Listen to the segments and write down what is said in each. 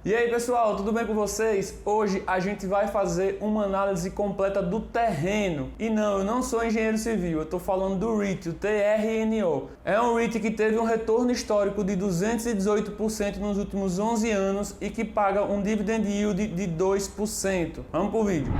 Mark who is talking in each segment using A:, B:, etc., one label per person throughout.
A: E aí pessoal, tudo bem com vocês? Hoje a gente vai fazer uma análise completa do terreno. E não, eu não sou engenheiro civil, eu estou falando do REIT, o TRNO. É um REIT que teve um retorno histórico de 218% nos últimos 11 anos e que paga um dividend yield de 2%. Vamos pro vídeo.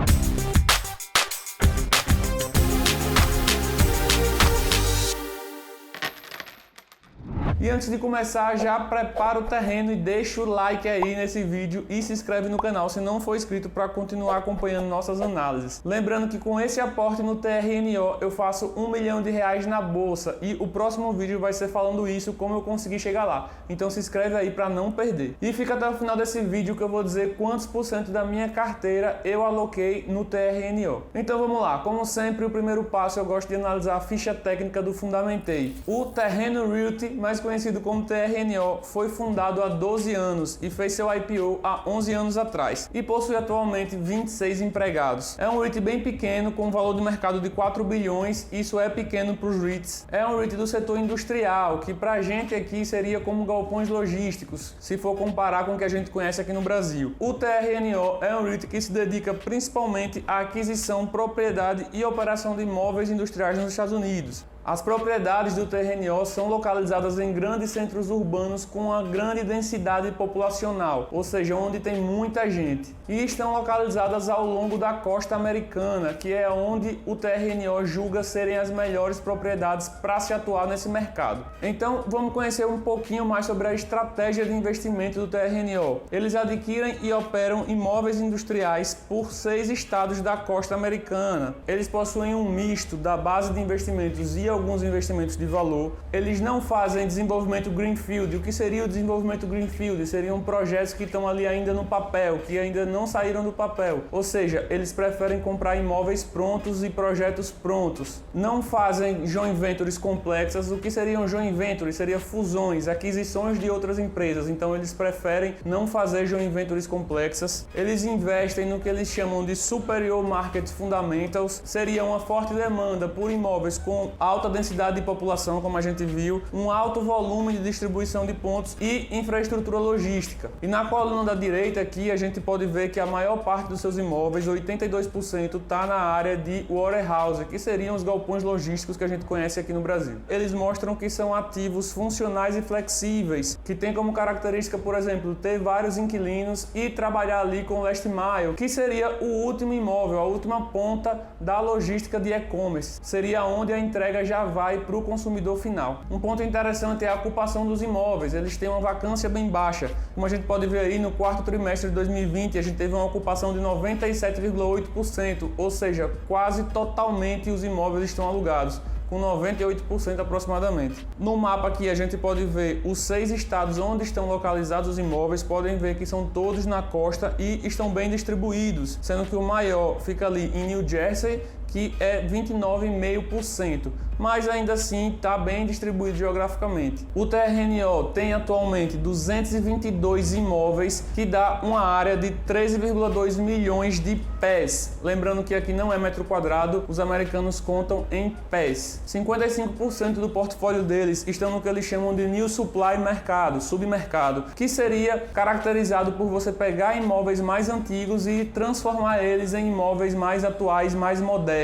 A: E antes de começar, já prepara o terreno e deixa o like aí nesse vídeo e se inscreve no canal se não for inscrito para continuar acompanhando nossas análises. Lembrando que com esse aporte no TRNO eu faço R$1 milhão na bolsa e o próximo vídeo vai ser falando isso, como eu consegui chegar lá. Então se inscreve aí para não perder. E fica até o final desse vídeo que eu vou dizer quantos por cento da minha carteira eu aloquei no TRNO. Então vamos lá, como sempre o primeiro passo eu gosto de analisar a ficha técnica do Fundamentei. O Terreno Realty, mais conhecido como TRNO, foi fundado há 12 anos e fez seu IPO há 11 anos atrás e possui atualmente 26 empregados. É um REIT bem pequeno, com um valor de mercado de 4 bilhões, isso é pequeno para os REITs. É um REIT do setor industrial, que pra gente aqui seria como galpões logísticos, se for comparar com o que a gente conhece aqui no Brasil. O TRNO é um REIT que se dedica principalmente à aquisição, propriedade e operação de imóveis industriais nos Estados Unidos. As propriedades do TRNO são localizadas em grandes centros urbanos com uma grande densidade populacional, ou seja, onde tem muita gente, e estão localizadas ao longo da costa americana, que é onde o TRNO julga serem as melhores propriedades para se atuar nesse mercado. Então, vamos conhecer um pouquinho mais sobre a estratégia de investimento do TRNO. Eles adquirem e operam imóveis industriais por 6 estados da costa americana. Eles possuem um misto da base de investimentos e alguns investimentos de valor. Eles não fazem desenvolvimento greenfield. O que seria o desenvolvimento greenfield? Seriam projetos que estão ali ainda no papel, que ainda não saíram do papel. Ou seja, eles preferem comprar imóveis prontos e projetos prontos. Não fazem joint ventures complexas. O que seriam joint ventures? Seria fusões, aquisições de outras empresas. Então eles preferem não fazer joint ventures complexas. Eles investem no que eles chamam de superior market fundamentals. Seria uma forte demanda por imóveis com alta densidade de população, como a gente viu, um alto volume de distribuição de pontos e infraestrutura logística. E na coluna da direita aqui a gente pode ver que a maior parte dos seus imóveis, 82%, está na área de warehouse, que seriam os galpões logísticos que a gente conhece aqui no Brasil. Eles mostram que são ativos funcionais e flexíveis, que tem como característica, por exemplo, ter vários inquilinos e trabalhar ali com o last mile, que seria o último imóvel, a última ponta da logística de e-commerce. Seria onde a entrega já vai para o consumidor final. Um ponto interessante é a ocupação dos imóveis. Eles têm uma vacância bem baixa. Como a gente pode ver aí no quarto trimestre de 2020, a gente teve uma ocupação de 97,8%, ou seja, quase totalmente os imóveis estão alugados, com 98% aproximadamente. No mapa aqui a gente pode ver os 6 estados onde estão localizados os imóveis, podem ver que são todos na costa e estão bem distribuídos, sendo que o maior fica ali em New Jersey, que é 29,5%, mas ainda assim está bem distribuído geograficamente. O TRNO tem atualmente 222 imóveis, que dá uma área de 13,2 milhões de pés. Lembrando que aqui não é metro quadrado, os americanos contam em pés. 55% do portfólio deles estão no que eles chamam de New Supply mercado, submercado, que seria caracterizado por você pegar imóveis mais antigos e transformar eles em imóveis mais atuais, mais modernos.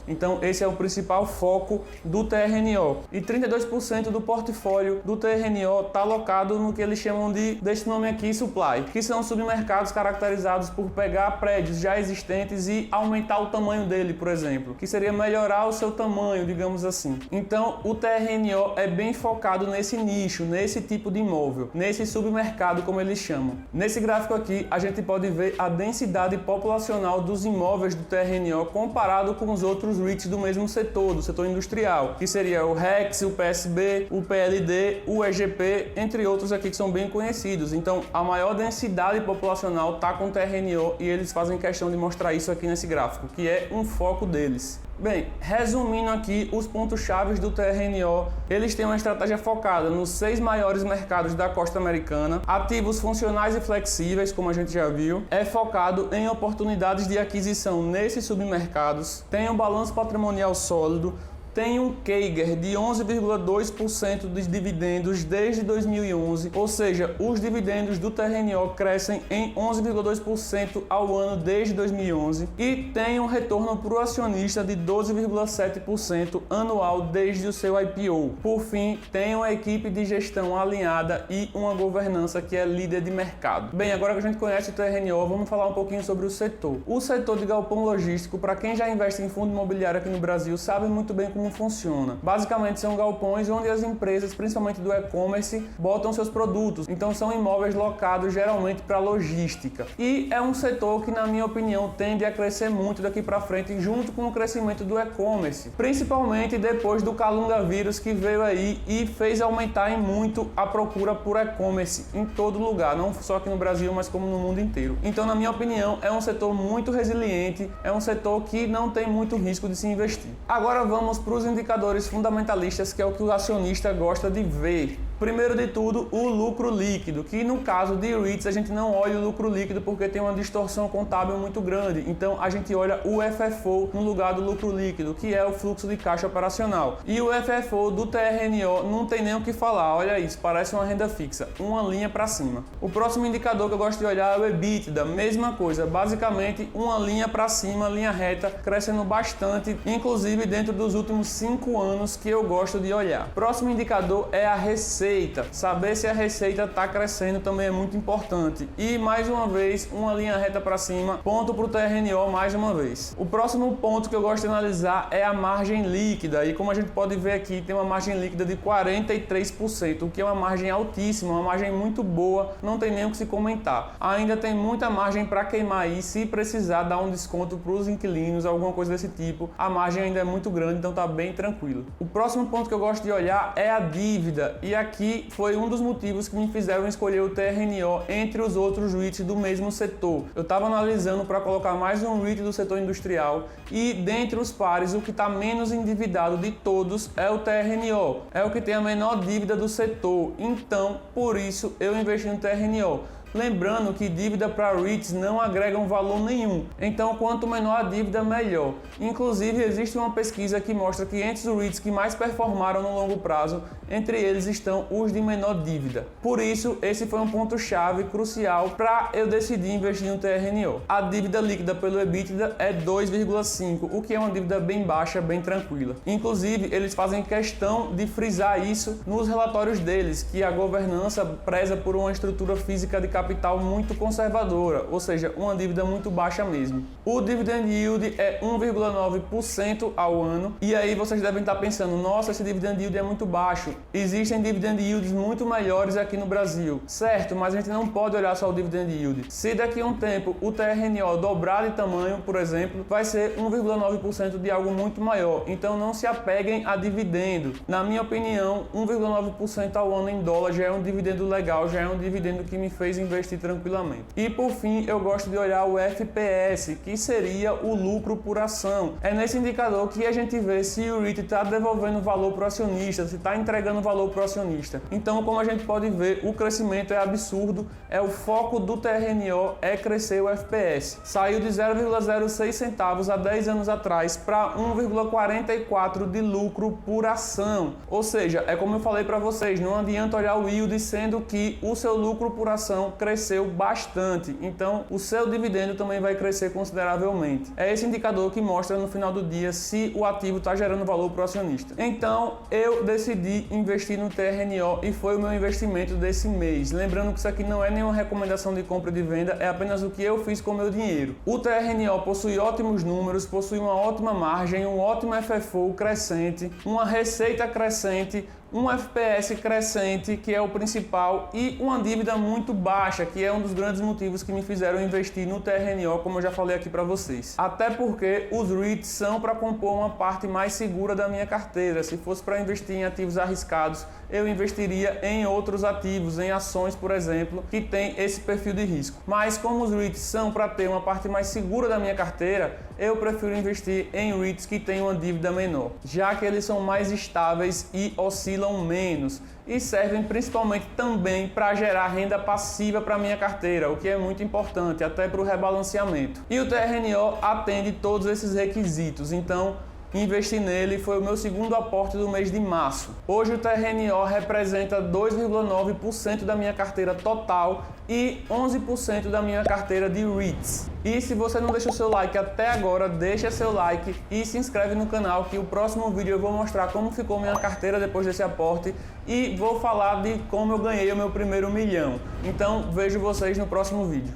A: Então esse é o principal foco do TRNO. E 32% do portfólio do TRNO está alocado no que eles chamam desse nome aqui, supply, que são submercados caracterizados por pegar prédios já existentes e aumentar o tamanho dele, por exemplo, que seria melhorar o seu tamanho, digamos assim. Então o TRNO é bem focado nesse nicho, nesse tipo de imóvel, nesse submercado, como eles chamam. Nesse gráfico aqui a gente pode ver a densidade populacional dos imóveis do TRNO comparado com os outros REITs do mesmo setor, do setor industrial, que seria o REX, o PSB, o PLD, o EGP, entre outros aqui que são bem conhecidos. Então a maior densidade populacional está com o TRNO e eles fazem questão de mostrar isso aqui nesse gráfico, que é um foco deles. Bem, resumindo aqui os pontos-chave do TRNO, eles têm uma estratégia focada nos 6 maiores mercados da costa americana, ativos funcionais e flexíveis, como a gente já viu, é focado em oportunidades de aquisição nesses submercados, tem um balanço patrimonial sólido, tem um CAGR de 11,2% dos dividendos desde 2011, ou seja, os dividendos do TRNO crescem em 11,2% ao ano desde 2011 e tem um retorno para o acionista de 12,7% anual desde o seu IPO. Por fim, tem uma equipe de gestão alinhada e uma governança que é líder de mercado. Bem, agora que a gente conhece o TRNO, vamos falar um pouquinho sobre o setor. O setor de galpão logístico, para quem já investe em fundo imobiliário aqui no Brasil, sabe muito bem como funciona. Basicamente são galpões onde as empresas, principalmente do e-commerce, botam seus produtos. Então são imóveis locados geralmente para logística. E é um setor que, na minha opinião, tende a crescer muito daqui para frente junto com o crescimento do e-commerce, principalmente depois do calungavírus que veio aí e fez aumentar em muito a procura por e-commerce em todo lugar, não só aqui no Brasil, mas como no mundo inteiro. Então, na minha opinião, é um setor muito resiliente, é um setor que não tem muito risco de se investir. Agora vamos para os indicadores fundamentalistas, que é o que o acionista gosta de ver. Primeiro de tudo, o lucro líquido, que no caso de REITs a gente não olha o lucro líquido porque tem uma distorção contábil muito grande. Então a gente olha o FFO no lugar do lucro líquido, que é o fluxo de caixa operacional. E o FFO do TRNO não tem nem o que falar, olha isso, parece uma renda fixa, uma linha para cima. O próximo indicador que eu gosto de olhar é o EBITDA, mesma coisa, basicamente uma linha para cima, linha reta, crescendo bastante, inclusive dentro dos últimos 5 anos que eu gosto de olhar. Próximo indicador é a receita. Saber se a receita está crescendo também é muito importante. E mais uma vez, uma linha reta para cima, ponto para o TRNO mais uma vez. O próximo ponto que eu gosto de analisar é a margem líquida. E como a gente pode ver aqui, tem uma margem líquida de 43%, o que é uma margem altíssima, uma margem muito boa, não tem nem o que se comentar. Ainda tem muita margem para queimar aí, se precisar dar um desconto para os inquilinos, alguma coisa desse tipo. A margem ainda é muito grande, então tá bem tranquilo. O próximo ponto que eu gosto de olhar é a dívida. E aqui foi um dos motivos que me fizeram escolher o TRNO entre os outros REITs do mesmo setor. Eu estava analisando para colocar mais um REIT do setor industrial e dentre os pares o que está menos endividado de todos é o TRNO. É o que tem a menor dívida do setor, então por isso eu investi no TRNO. Lembrando que dívida para REITs não agregam valor nenhum, então quanto menor a dívida, melhor. Inclusive existe uma pesquisa que mostra que entre os REITs que mais performaram no longo prazo, entre eles estão os de menor dívida. Por isso, esse foi um ponto-chave crucial para eu decidir investir no TRNO. A dívida líquida pelo EBITDA é 2,5, o que é uma dívida bem baixa, bem tranquila. Inclusive, eles fazem questão de frisar isso nos relatórios deles, que a governança preza por uma estrutura física de capital muito conservadora, ou seja, uma dívida muito baixa mesmo. O dividend yield é 1,9% ao ano, e aí vocês devem estar pensando, nossa, esse dividend yield é muito baixo. Existem dividend yields muito melhores aqui no Brasil, certo, mas a gente não pode olhar só o dividend yield. Se daqui a um tempo o TRNO dobrar de tamanho, por exemplo, vai ser 1,9% de algo muito maior, então não se apeguem a dividendo. Na minha opinião, 1,9% ao ano em dólar já é um dividendo legal, já é um dividendo que me fez investir tranquilamente. E por fim, eu gosto de olhar o FPS, que seria o lucro por ação. É nesse indicador que a gente vê se o REIT está devolvendo valor para o acionista, se está entregando valor para o acionista. Então, como a gente pode ver, o crescimento é absurdo, é o foco do TRNO é crescer o FPS. Saiu de 0,06 centavos há 10 anos atrás para 1,44 de lucro por ação. Ou seja, é como eu falei para vocês, não adianta olhar o yield sendo que o seu lucro por ação cresceu bastante. Então, o seu dividendo também vai crescer consideravelmente. É esse indicador que mostra no final do dia se o ativo está gerando valor para o acionista. Então, eu decidi investir no TRNO e foi o meu investimento desse mês. Lembrando que isso aqui não é nenhuma recomendação de compra e de venda, é apenas o que eu fiz com o meu dinheiro. O TRNO possui ótimos números, possui uma ótima margem, um ótimo FFO crescente, uma receita crescente, um FPS crescente, que é o principal, e uma dívida muito baixa, que é um dos grandes motivos que me fizeram investir no TRNO, como eu já falei aqui para vocês. Até porque os REITs são para compor uma parte mais segura da minha carteira. Se fosse para investir em ativos arriscados, eu investiria em outros ativos, em ações, por exemplo, que tem esse perfil de risco. Mas como os REITs são para ter uma parte mais segura da minha carteira, eu prefiro investir em REITs que têm uma dívida menor, já que eles são mais estáveis e oscilam menos e servem principalmente também para gerar renda passiva para minha carteira, o que é muito importante, até para o rebalanceamento. E o TRNO atende todos esses requisitos, então investi nele e foi o meu segundo aporte do mês de março. Hoje o TRNO representa 2,9% da minha carteira total e 11% da minha carteira de REITs. E se você não deixou seu like até agora, deixa seu like e se inscreve no canal, que o próximo vídeo eu vou mostrar como ficou minha carteira depois desse aporte e vou falar de como eu ganhei o meu primeiro milhão. Então vejo vocês no próximo vídeo.